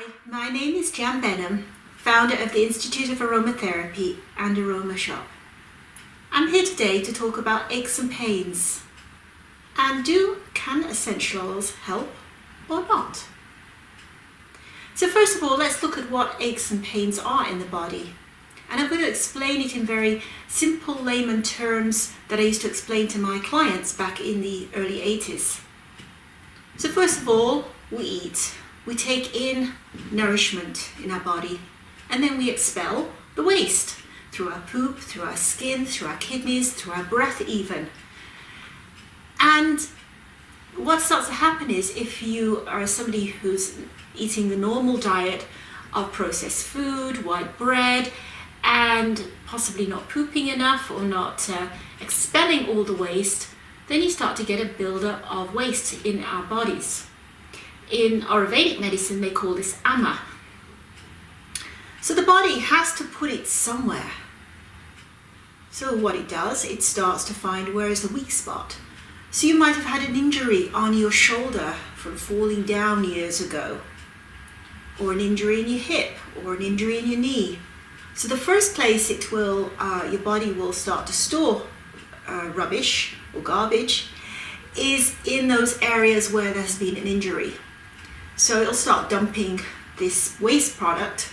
Hi, my name is Jan Benham, founder of the Institute of Aromatherapy and Aroma Shop. I'm here today to talk about aches and pains. And can essential oils help or not? So first of all, let's look at what aches and pains are in the body. And I'm going to explain it in very simple layman terms that I used to explain to my clients back in the early 80s. So first of all, we eat. We take in nourishment in our body, and then we expel the waste through our poop, through our skin, through our kidneys, through our breath even. And what starts to happen is, if you are somebody who's eating the normal diet of processed food, white bread, and possibly not pooping enough or not expelling all the waste, then you start to get a buildup of waste in our bodies. In Ayurvedic medicine, they call this ama. So the body has to put it somewhere. So what it does, it starts to find where is the weak spot. So you might have had an injury on your shoulder from falling down years ago, or an injury in your hip, or an injury in your knee. So the first place it will, your body will start to store rubbish or garbage is in those areas where there's been an injury. So it'll start dumping this waste product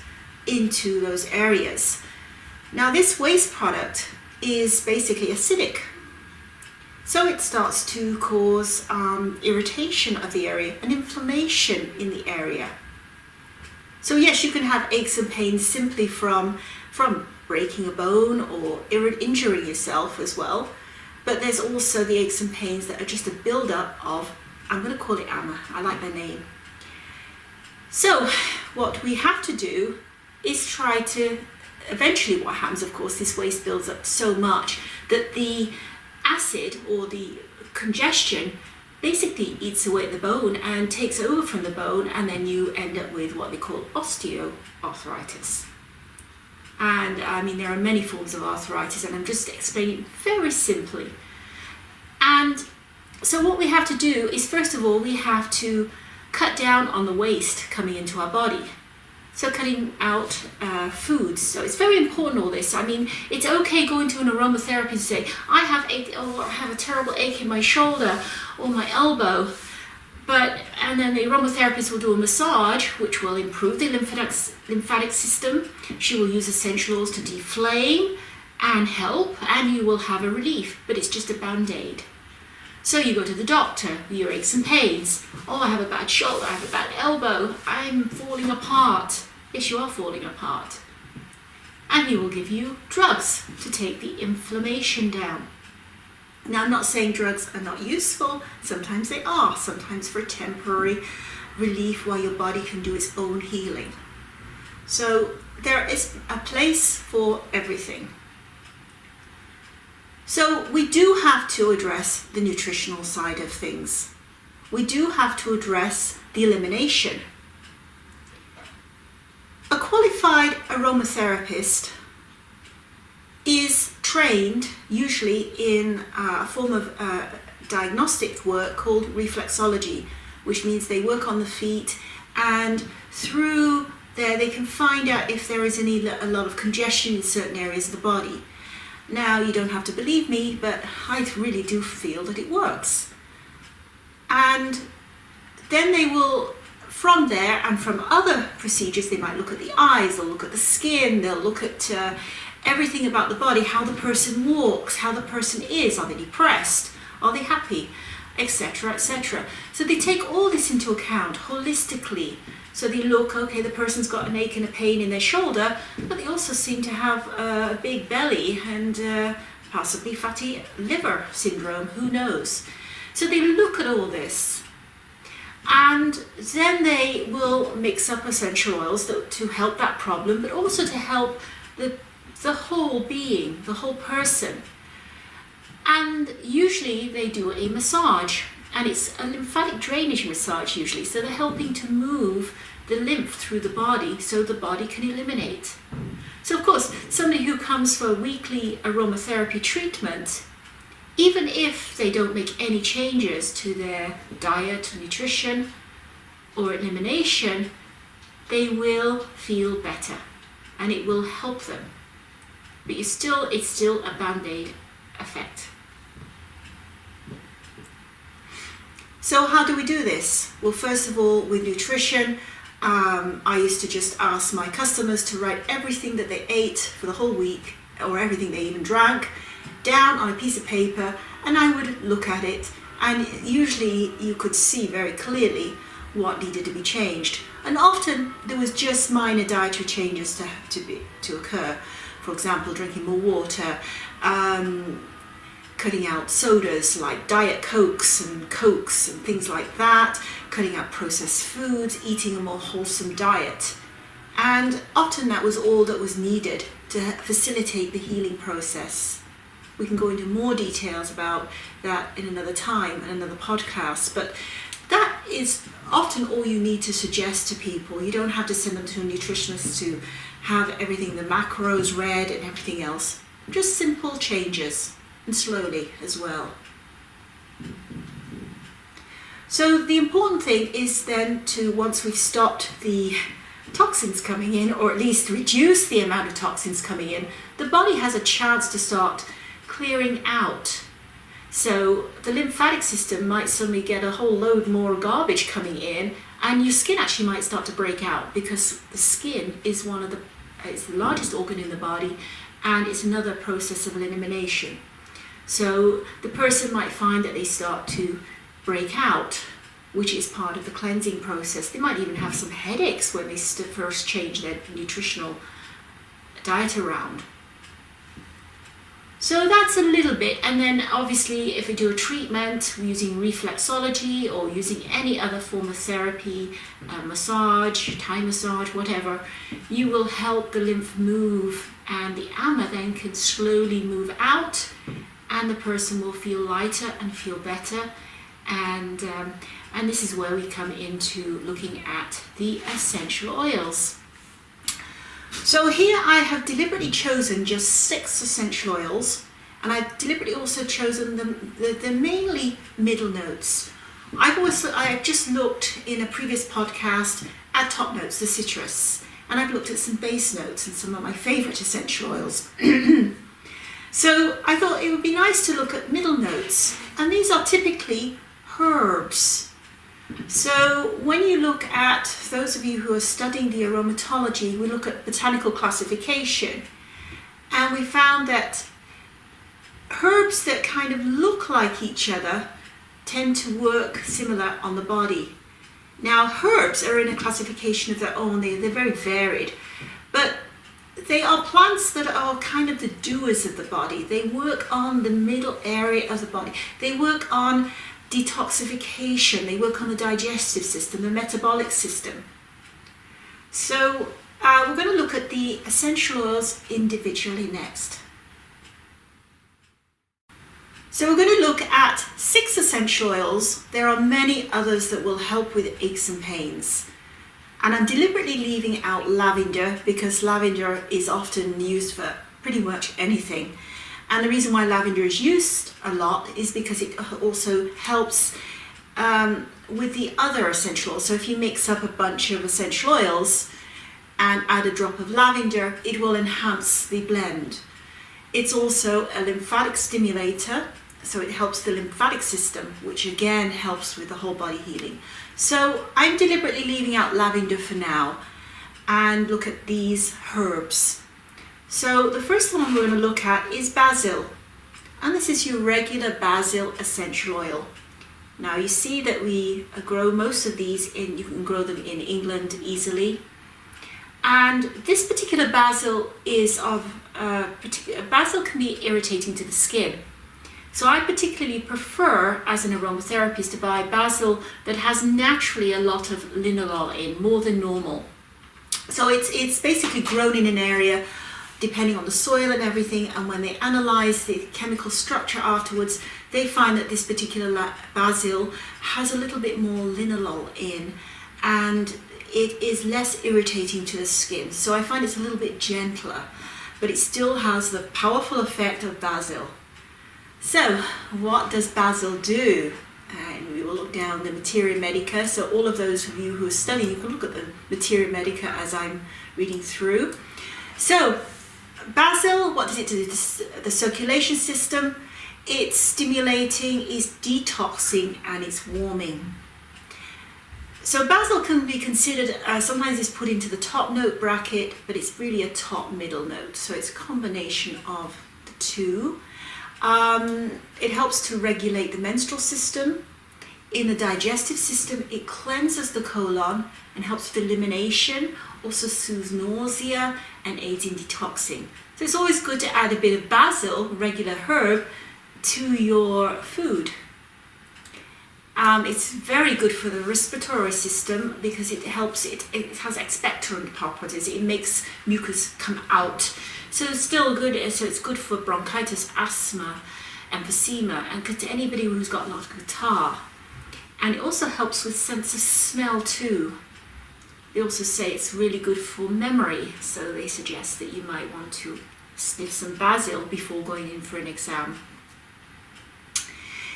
into those areas. Now this waste product is basically acidic. So it starts to cause irritation of the area and inflammation in the area. So yes, you can have aches and pains simply from breaking a bone or injuring yourself as well. But there's also the aches and pains that are just a build-up of, I'm going to call it ama, I like the name. So what we have to do is try to, eventually what happens, of course, this waste builds up so much that the acid or the congestion basically eats away at the bone and takes over from the bone, and then you end up with what they call osteoarthritis. And I mean, there are many forms of arthritis, and I'm just explaining very simply. And so what we have to do is, first of all, we have to cut down on the waste coming into our body. So cutting out foods. So it's very important, all this. I mean, it's okay going to an aromatherapist and say, I have a terrible ache in my shoulder or my elbow. And then the aromatherapist will do a massage, which will improve the lymphatic system. She will use essential oils to deflame and help, and you will have a relief, but it's just a band-aid. So you go to the doctor with your aches and pains. Oh, I have a bad shoulder, I have a bad elbow, I'm falling apart. Yes, you are falling apart. And he will give you drugs to take the inflammation down. Now, I'm not saying drugs are not useful. Sometimes they are, sometimes for temporary relief while your body can do its own healing. So there is a place for everything. So we do have to address the nutritional side of things. We do have to address the elimination. A qualified aromatherapist is trained usually in a form of diagnostic work called reflexology, which means they work on the feet, and through there they can find out if there is a lot of congestion in certain areas of the body. Now, you don't have to believe me, but I really do feel that it works. And then they will, from there and from other procedures, they might look at the eyes, they'll look at the skin, they'll look at everything about the body, how the person walks, how the person is, are they depressed, are they happy, etc., etc. So they take all this into account holistically. So they look, okay, the person's got an ache and a pain in their shoulder, but they also seem to have a big belly and possibly fatty liver syndrome, who knows. So they look at all this, and then they will mix up essential oils to help that problem, but also to help the whole being, the whole person. And usually they do a massage, and it's a lymphatic drainage massage usually, so they're helping to move the lymph through the body so the body can eliminate. So of course, somebody who comes for weekly aromatherapy treatment, even if they don't make any changes to their diet, nutrition, or elimination, they will feel better and it will help them. But it's still a band-aid effect. So how do we do this? Well, first of all, with nutrition, I used to just ask my customers to write everything that they ate for the whole week, or everything they even drank, down on a piece of paper, and I would look at it, and usually you could see very clearly what needed to be changed. And often there was just minor dietary changes to occur. For example, drinking more water, cutting out sodas like Diet Cokes and things like that, cutting out processed foods, eating a more wholesome diet. And often that was all that was needed to facilitate the healing process. We can go into more details about that in another time, in another podcast, but that is often all you need to suggest to people. You don't have to send them to a nutritionist to have everything, the macros read and everything else. Just simple changes, and slowly as well. So the important thing is then to, once we've stopped the toxins coming in, or at least reduce the amount of toxins coming in, the body has a chance to start clearing out. So the lymphatic system might suddenly get a whole load more garbage coming in, and your skin actually might start to break out, because the skin is it's the largest organ in the body, and it's another process of elimination. So the person might find that they start to break out, which is part of the cleansing process. They might even have some headaches when they first change their nutritional diet around. So that's a little bit, and then obviously if we do a treatment using reflexology or using any other form of therapy, massage, Thai massage, whatever, you will help the lymph move, and the ama then can slowly move out, and the person will feel lighter and feel better. And this is where we come into looking at the essential oils. So here I have deliberately chosen just 6 essential oils, and I've deliberately also chosen the mainly middle notes. I've just looked in a previous podcast at top notes, the citrus, and I've looked at some base notes and some of my favorite essential oils. So I thought it would be nice to look at middle notes, and these are typically herbs. So when you look at, those of you who are studying the aromatology, we look at botanical classification, and we found that herbs that kind of look like each other tend to work similar on the body. Now herbs are in a classification of their own, they're very varied, but they are plants that are kind of the doers of the body. They work on the middle area of the body. They work on detoxification, they work on the digestive system, the metabolic system. So we're going to look at the essential oils individually next. So we're going to look at 6 essential oils. There are many others that will help with aches and pains. And I'm deliberately leaving out lavender, because lavender is often used for pretty much anything. And the reason why lavender is used a lot is because it also helps with the other essential oils. So if you mix up a bunch of essential oils and add a drop of lavender, it will enhance the blend. It's also a lymphatic stimulator, so it helps the lymphatic system, which again helps with the whole body healing. So I'm deliberately leaving out lavender for now, and look at these herbs. So the first one we're going to look at is basil, and this is your regular basil essential oil. Now you see that we grow most of these you can grow them in England easily, and this particular basil basil can be irritating to the skin. So I particularly prefer, as an aromatherapist, to buy basil that has naturally a lot of linalool in, more than normal. So it's basically grown in an area depending on the soil and everything, and when they analyze the chemical structure afterwards, they find that this particular basil has a little bit more linalool in, and it is less irritating to the skin. So I find it's a little bit gentler, but it still has the powerful effect of basil. So what does basil do? And we will look down the Materia Medica. So all of those of you who are studying, you can look at the Materia Medica as I'm reading through. So basil, what does it do? The circulation system. It's stimulating, it's detoxing, and it's warming. So basil can be considered, sometimes it's put into the top note bracket, but it's really a top middle note. So it's a combination of the two. It helps to regulate the menstrual system. In the digestive system, it cleanses the colon and helps with elimination, also soothes nausea and aids in detoxing. So it's always good to add a bit of basil, regular herb, to your food. It's very good for the respiratory system because it helps, it has expectorant properties. It makes mucus come out. So it's still good, so it's good for bronchitis, asthma, emphysema, and to anybody who's got a lot of catarrh. And it also helps with sense of smell too. They also say it's really good for memory, so they suggest that you might want to sniff some basil before going in for an exam.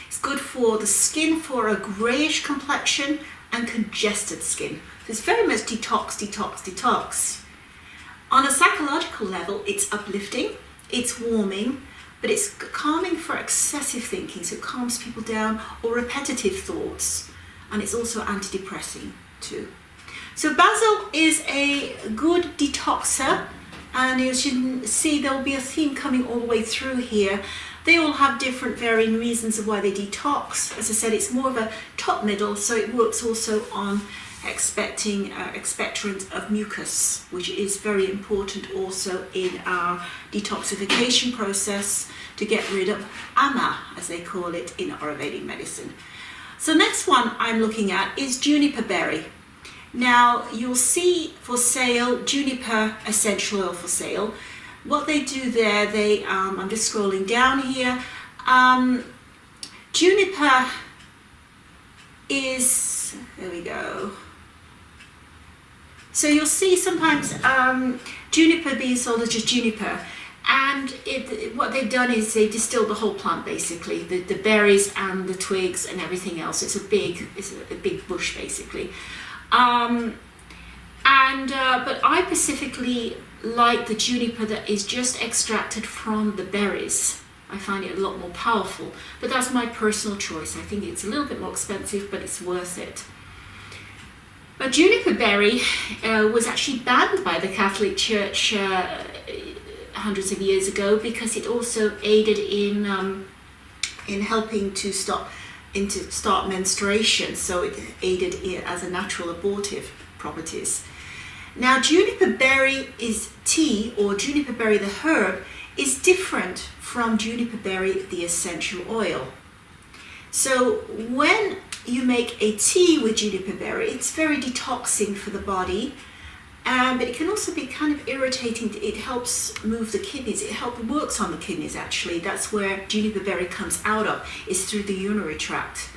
It's good for the skin, for a greyish complexion and congested skin. So it's very much detox, detox, detox. On a psychological level, it's uplifting, it's warming, but it's calming for excessive thinking, so it calms people down, or repetitive thoughts, and it's also antidepressing too. So basil is a good detoxer, and as you can see, there will be a theme coming all the way through here. They all have different varying reasons of why they detox. As I said, it's more of a top middle, so it works also on expectorant of mucus, which is very important also in our detoxification process to get rid of ama, as they call it in Ayurvedic medicine. So next one I'm looking at is juniper berry. Now you'll see for sale juniper essential oil for sale. What they do there, I'm just scrolling down here. Juniper is, there we go. So you'll see sometimes juniper being sold as just juniper, and what they've done is they distilled the whole plant basically, the berries and the twigs and everything else. It's a big bush basically. But I specifically like the juniper that is just extracted from the berries. I find it a lot more powerful, but that's my personal choice. I think it's a little bit more expensive, but it's worth it. But juniper berry was actually banned by the Catholic Church hundreds of years ago because it also aided in helping to start menstruation. So it aided as a natural abortive properties. Now juniper berry is tea, or juniper berry the herb is different from juniper berry the essential oil. So when you make a tea with juniper berry, it's very detoxing for the body, but it can also be kind of irritating. It helps move the kidneys. It works on the kidneys actually. That's where juniper berry comes out of, is through the urinary tract.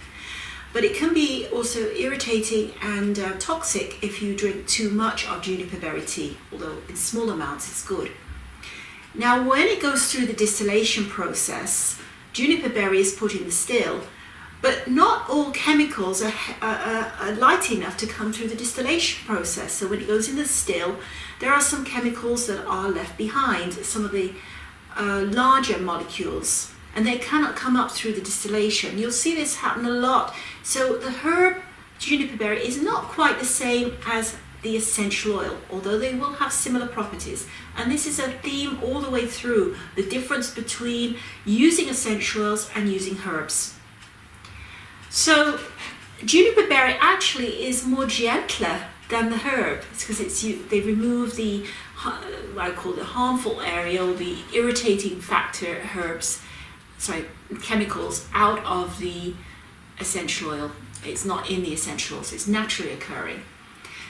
But it can be also irritating and toxic if you drink too much of juniper berry tea, although in small amounts it's good. Now when it goes through the distillation process, juniper berry is put in the still, but not all chemicals are light enough to come through the distillation process. So when it goes in the still, there are some chemicals that are left behind, some of the larger molecules, and they cannot come up through the distillation. You'll see this happen a lot. So the herb juniper berry is not quite the same as the essential oil, although they will have similar properties. And this is a theme all the way through, the difference between using essential oils and using herbs. So juniper berry actually is more gentler than the herb. It's because they remove the what I call the harmful area, or the irritating factor chemicals out of the essential oil. It's not in the essentials, it's naturally occurring.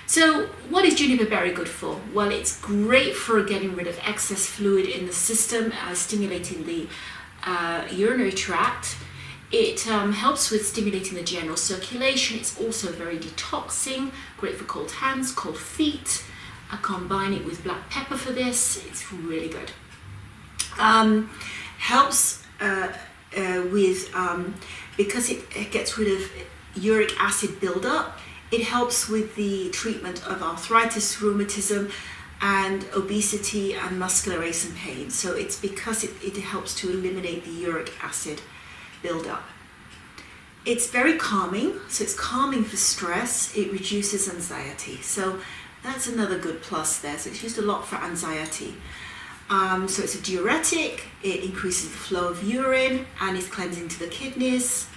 So what is juniper berry good for? Well, it's great for getting rid of excess fluid in the system, stimulating the urinary tract. It helps with stimulating the general circulation. It's also very detoxing, great for cold hands, cold feet. I combine it with black pepper for this. It's really good. Helps with, because it gets rid of uric acid buildup. It helps with the treatment of arthritis, rheumatism, and obesity and muscular aches and pain. So it's because it helps to eliminate the uric acid buildup. It's very calming, so it's calming for stress. It reduces anxiety. So that's another good plus there. So it's used a lot for anxiety. So it's a diuretic, it increases the flow of urine and is cleansing to the kidneys.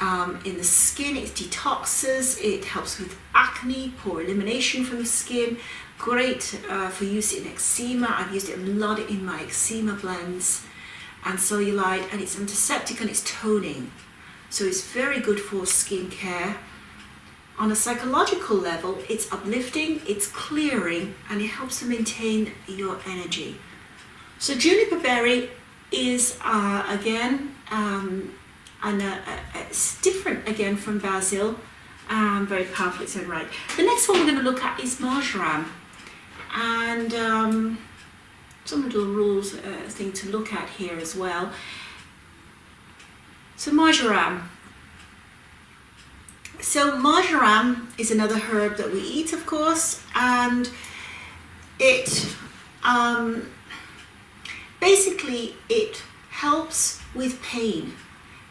In the skin, it detoxes, it helps with acne, pore elimination from the skin. Great for use in eczema. I've used it a lot in my eczema blends and cellulite, and it's antiseptic and it's toning. So it's very good for skin care. On a psychological level, it's uplifting, it's clearing, and it helps to maintain your energy. So juniper berry is again, it's different again from basil, very powerful in its own right. The next one we're going to look at is marjoram, and some little rules thing to look at here as well. So marjoram. So marjoram is another herb that we eat, of course, and it basically it helps with pain.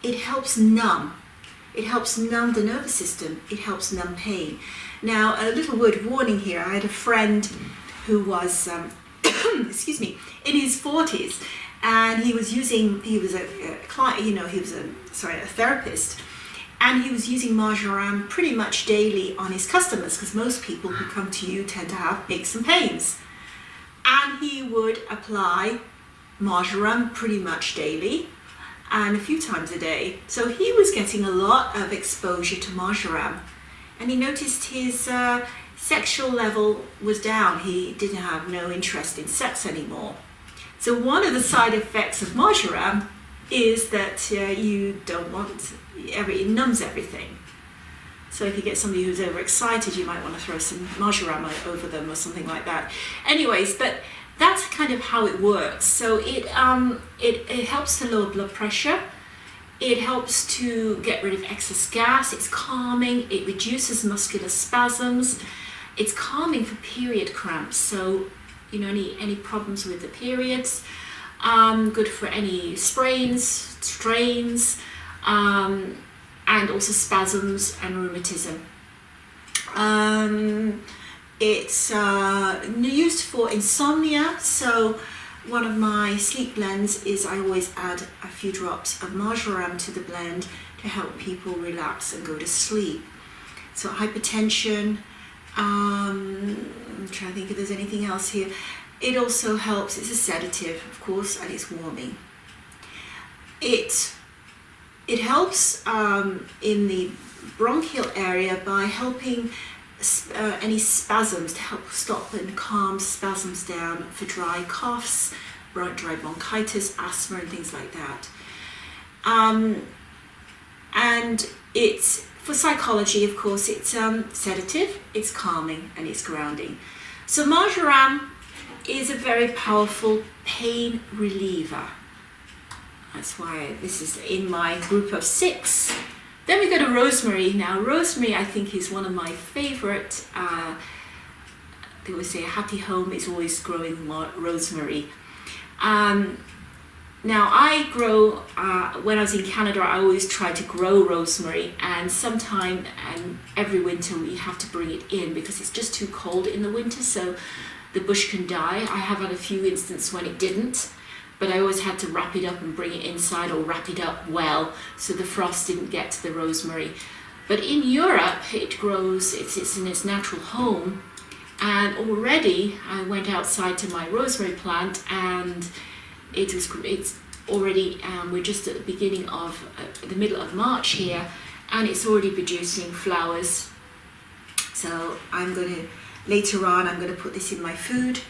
It helps numb. It helps numb the nervous system. It helps numb pain. Now, a little word warning here. I had a friend who was, excuse me, in his 40s, and he was a client, a therapist. And he was using marjoram pretty much daily on his customers, because most people who come to you tend to have aches and pains. And he would apply marjoram pretty much daily and a few times a day. So he was getting a lot of exposure to marjoram. And he noticed his sexual level was down. He didn't have no interest in sex anymore. So one of the side effects of marjoram is that you don't want, it numbs everything. So if you get somebody who's overexcited, you might want to throw some marjoram over them or something like that. Anyways, but that's kind of how it works. So it helps to lower blood pressure. It helps to get rid of excess gas. It's calming. It reduces muscular spasms. It's calming for period cramps. So, any problems with the periods. Good for any sprains, strains, and also spasms and rheumatism. It's used for insomnia. So one of my sleep blends is I always add a few drops of marjoram to the blend to help people relax and go to sleep. So hypertension, I'm trying to think if there's anything else here. It also helps, it's a sedative, of course, and it's warming. It helps in the bronchial area by helping any spasms, to help stop and calm spasms down for dry coughs, dry bronchitis, asthma, and things like that. And it's, for psychology, of course, it's sedative, it's calming, and it's grounding. So marjoram is a very powerful pain reliever. That's why this is in my group of 6. Then we go to rosemary. Now rosemary, I think, is one of my favorite. They always say a happy home is always growing rosemary. Now I grow, when I was in Canada, I always tried to grow rosemary, and sometime every winter we have to bring it in because it's just too cold in the winter, so the bush can die. I have had a few instances when it didn't, but I always had to wrap it up and bring it inside, or wrap it up well so the frost didn't get to the rosemary. But in Europe it grows, it's in its natural home, and already I went outside to my rosemary plant and it's already, we're just at the beginning of the middle of March here, and it's already producing flowers. So later on I'm going to put this in my food.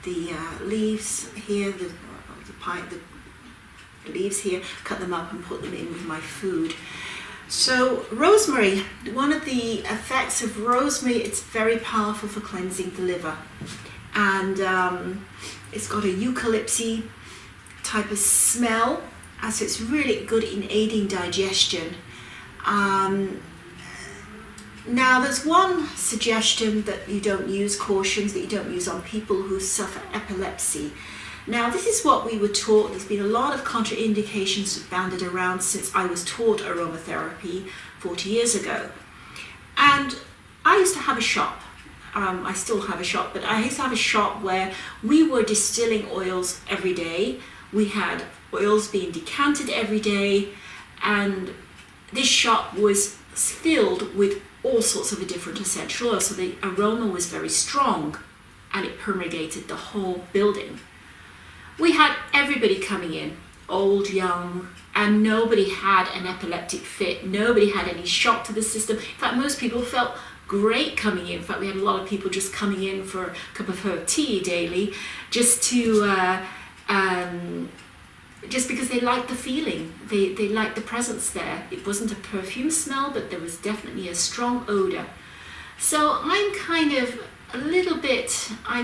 The leaves here, the leaves here, cut them up and put them in with my food. So rosemary, one of the effects of rosemary, it's very powerful for cleansing the liver, and it's got a eucalypty type of smell, so it's really good in aiding digestion. Now, there's one suggestion that you don't use, cautions that you don't use on people who suffer epilepsy. Now, this is what we were taught. There's been a lot of contraindications bounded around since I was taught aromatherapy 40 years ago. And I used to have a shop. I still have a shop, but I used to have a shop where we were distilling oils every day. We had oils being decanted every day, and this shop was filled with all sorts of different essential oils, so the aroma was very strong and it permeated the whole building. We had everybody coming in, old, young, and nobody had an epileptic fit. Nobody had any shock to the system. In fact, most people felt great coming in. In fact, we had a lot of people just coming in for a cup of herb tea daily, just because they liked the feeling, they liked the presence there. It wasn't a perfume smell, but there was definitely a strong odor. So I'm kind of a little bit, I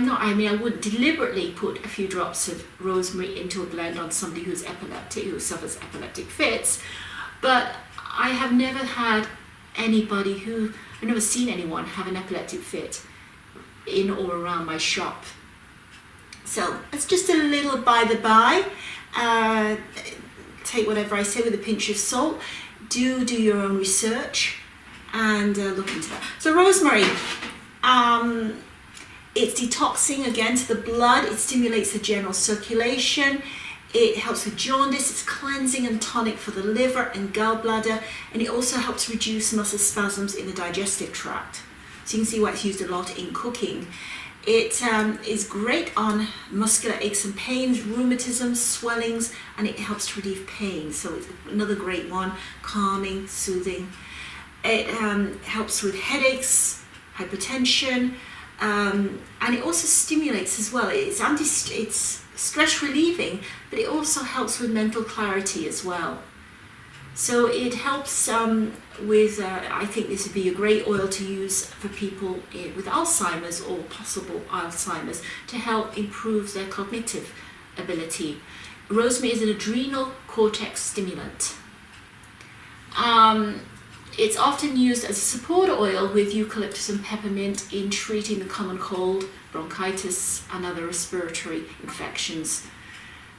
wouldn't deliberately put a few drops of rosemary into a blend on somebody who's epileptic, who suffers epileptic fits, but I have never had anybody I've never seen anyone have an epileptic fit in or around my shop. So it's just a little by the by. Take whatever I say with a pinch of salt. Do your own research and look into that. So rosemary, it's detoxing again to the blood. It stimulates the general circulation. It helps with jaundice. It's cleansing and tonic for the liver and gallbladder, and it also helps reduce muscle spasms in the digestive tract. So you can see why it's used a lot in cooking. It is great on muscular aches and pains, rheumatism, swellings, and it helps to relieve pain. So it's another great one, calming, soothing. It helps with headaches, hypertension, and it also stimulates as well. It's stress relieving, but it also helps with mental clarity as well. So it helps with, I think this would be a great oil to use for people with Alzheimer's or possible Alzheimer's to help improve their cognitive ability. Rosemary is an adrenal cortex stimulant. It's often used as a support oil with eucalyptus and peppermint in treating the common cold, bronchitis, and other respiratory infections.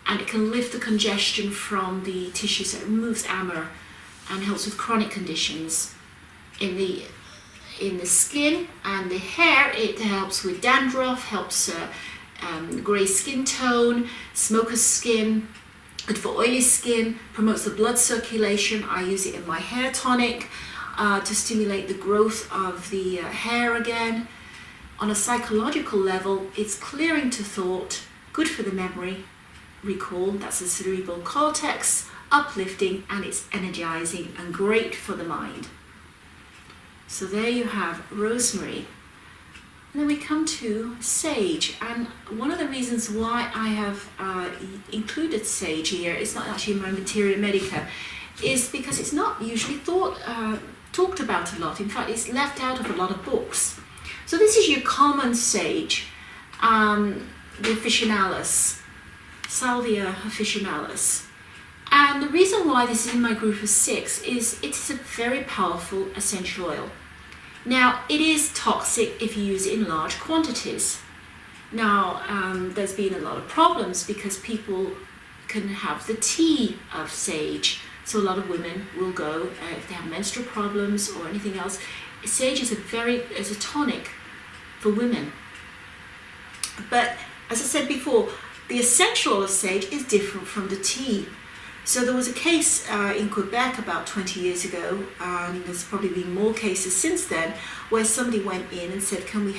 And it can lift the congestion from the tissue, so it removes amber and helps with chronic conditions. In the skin and the hair, it helps with dandruff, helps grey skin tone, smoker's skin, good for oily skin, promotes the blood circulation. I use it in my hair tonic to stimulate the growth of the hair again. On a psychological level, it's clearing to thought, good for the memory, recall, that's the cerebral cortex, uplifting, and it's energizing and great for the mind. So there you have rosemary. And then we come to sage, and one of the reasons why I have included sage here, it's not actually in my Materia Medica, is because it's not usually talked about a lot. In fact, it's left out of a lot of books. So this is your common sage, the officinalis, Salvia officinalis. And the reason why this is in my group of 6 is it's a very powerful essential oil. Now, it is toxic if you use it in large quantities. Now, there's been a lot of problems because people can have the tea of sage. So a lot of women will go, if they have menstrual problems or anything else, sage is a tonic for women. But as I said before, the essential oil of sage is different from the tea. So there was a case in Quebec about 20 years ago, and there's probably been more cases since then, where somebody went in and said, we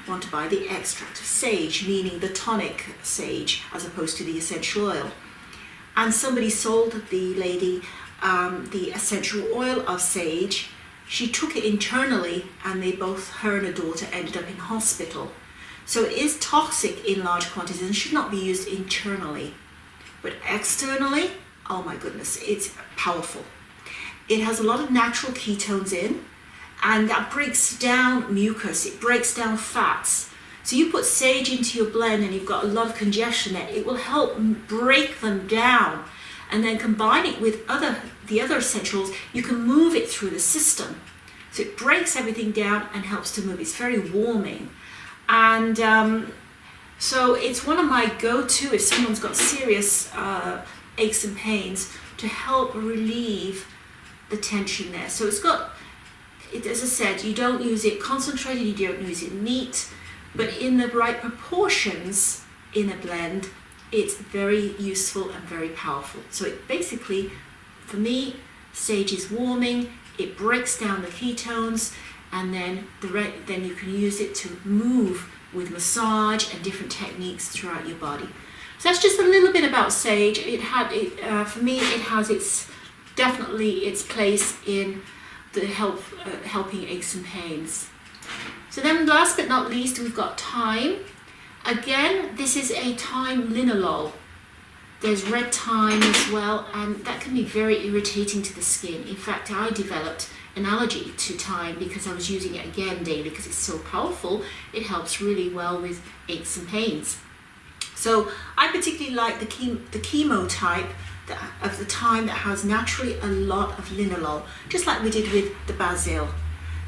want to buy the extract of sage, meaning the tonic sage, as opposed to the essential oil. And somebody sold the lady the essential oil of sage. She took it internally, and her and her daughter ended up in hospital. So it is toxic in large quantities and should not be used internally. But externally, oh my goodness, it's powerful. It has a lot of natural ketones in, and that breaks down mucus, it breaks down fats. So you put sage into your blend and you've got a lot of congestion there, it will help break them down. And then combine it with the other essentials, you can move it through the system. So it breaks everything down and helps to move. It's very warming. And so it's one of my go-to if someone's got serious aches and pains, to help relieve the tension there. So it's got, as I said, you don't use it concentrated, you don't use it neat, but in the right proportions in a blend, it's very useful and very powerful. So it basically, for me, sage is warming, it breaks down the ketones, and then you can use it to move with massage and different techniques throughout your body. So that's just a little bit about sage. For me, it has definitely its place in the helping aches and pains. So then last but not least, we've got thyme. Again, this is a thyme linalool. There's red thyme as well, and that can be very irritating to the skin. In fact, I developed an allergy to thyme because I was using it again daily because it's so powerful. It helps really well with aches and pains. So I particularly like the chemo type of the thyme that has naturally a lot of linalool, just like we did with the Basil.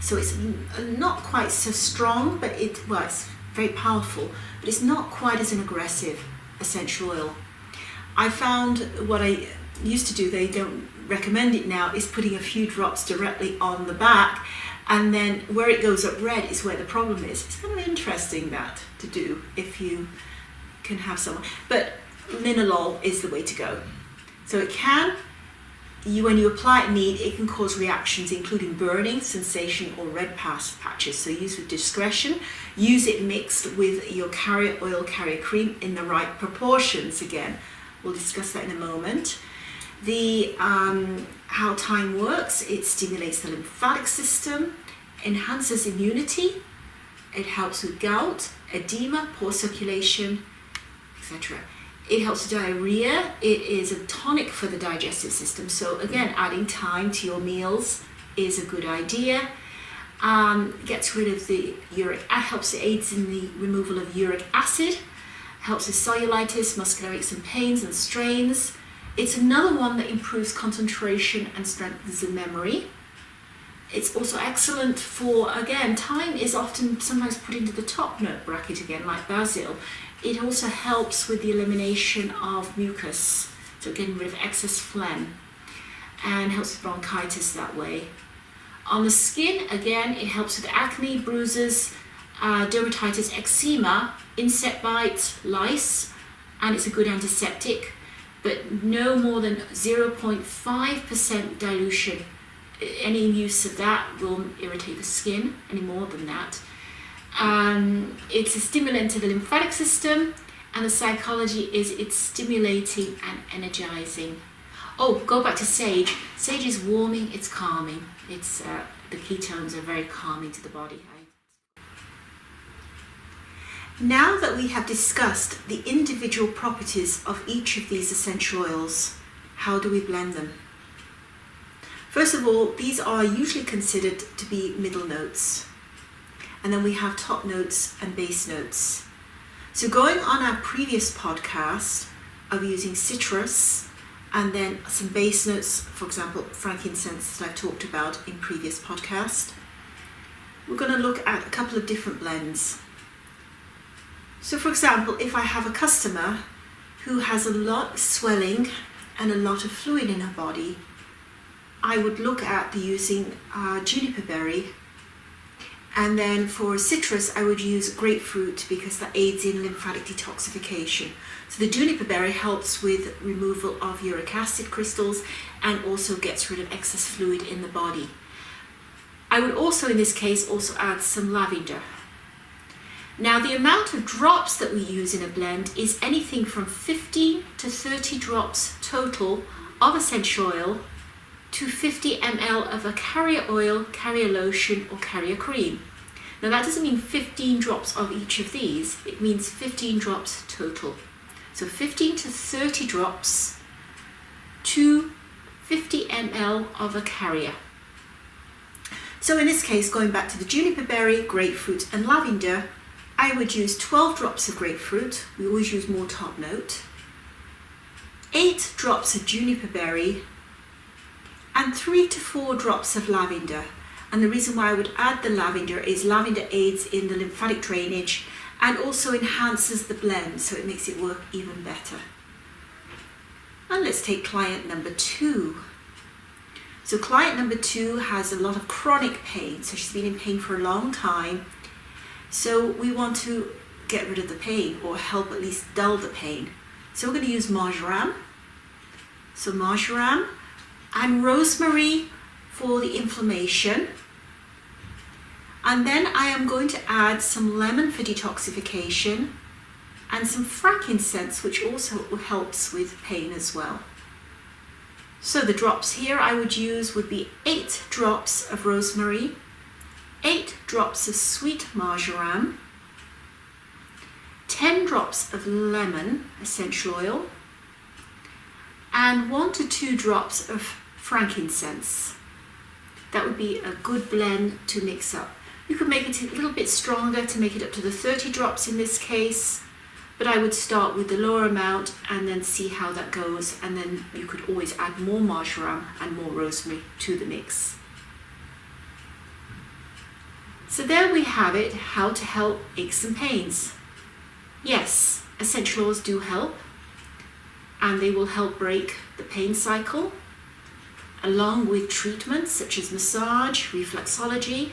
So it's not quite so strong, but it's very powerful, but it's not quite as an aggressive essential oil. I found what I used to do, they don't recommend it now, is putting a few drops directly on the back, and then where it goes up red is where the problem is. It's kind of interesting that to do if you can have someone, but linalool is the way to go. So it can, when you apply it neat, it can cause reactions including burning, sensation, or red patches. So use with discretion. Use it mixed with your carrier oil, carrier cream in the right proportions. Again, we'll discuss that in a moment. How thyme works: it stimulates the lymphatic system, enhances immunity, it helps with gout, edema, poor circulation, etc. It helps with diarrhea. It is a tonic for the digestive system. So again, adding thyme to your meals is a good idea. Gets rid of the aids in the removal of uric acid, helps with cellulitis, muscular aches and pains and strains. It's another one that improves concentration and strengthens the memory. It's also excellent for, again, thyme is often sometimes put into the top note bracket again, like basil. It also helps with the elimination of mucus, so getting rid of excess phlegm, and helps with bronchitis that way. On the skin, again, it helps with acne, bruises, dermatitis, eczema, insect bites, lice, and it's a good antiseptic, but no more than 0.5% dilution. Any use of that will irritate the skin. Any more than that. It's a stimulant to the lymphatic system, and the psychology is it's stimulating and energizing. Oh, go back to sage. Sage is warming, it's calming. It's the ketones are very calming to the body. Now that we have discussed the individual properties of each of these essential oils, how do we blend them? First of all, these are usually considered to be middle notes. And then we have top notes and base notes. So going on our previous podcast of using citrus and then some base notes, for example, frankincense that I've talked about in previous podcast, we're going to look at a couple of different blends. So for example, if I have a customer who has a lot of swelling and a lot of fluid in her body, I would look at using juniper berry. And then for citrus, I would use grapefruit because that aids in lymphatic detoxification. So the juniper berry helps with removal of uric acid crystals and also gets rid of excess fluid in the body. I would also, in this case, also add some lavender. Now the amount of drops that we use in a blend is anything from 15 to 30 drops total of essential oil to 50 ml of a carrier oil, carrier lotion, or carrier cream. Now that doesn't mean 15 drops of each of these, it means 15 drops total. So 15 to 30 drops to 50 ml of a carrier. So in this case, going back to the juniper berry, grapefruit, and lavender, I would use 12 drops of grapefruit, we always use more top note, 8 drops of juniper berry, and 3 to 4 drops of lavender. And the reason why I would add the lavender is lavender aids in the lymphatic drainage and also enhances the blend, so it makes it work even better. And let's take client number 2. So client number 2 has a lot of chronic pain, so she's been in pain for a long time. So we want to get rid of the pain, or help at least dull the pain. So we're going to use marjoram. So marjoram and rosemary for the inflammation. And then I am going to add some lemon for detoxification and some frankincense, which also helps with pain as well. So the drops here I would use would be 8 drops of rosemary, 8 drops of sweet marjoram, 10 drops of lemon essential oil, and 1 to 2 drops of frankincense. That would be a good blend to mix up. You could make it a little bit stronger to make it up to the 30 drops in this case, but I would start with the lower amount and then see how that goes, and then you could always add more marjoram and more rosemary to the mix. So there we have it, how to help aches and pains. Yes, essential oils do help, and they will help break the pain cycle, along with treatments such as massage, reflexology,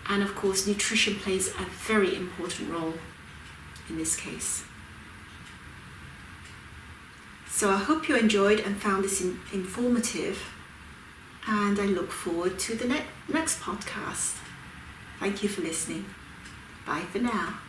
and of course nutrition plays a very important role in this case. So I hope you enjoyed and found this informative, and I look forward to the next podcast. Thank you for listening. Bye for now.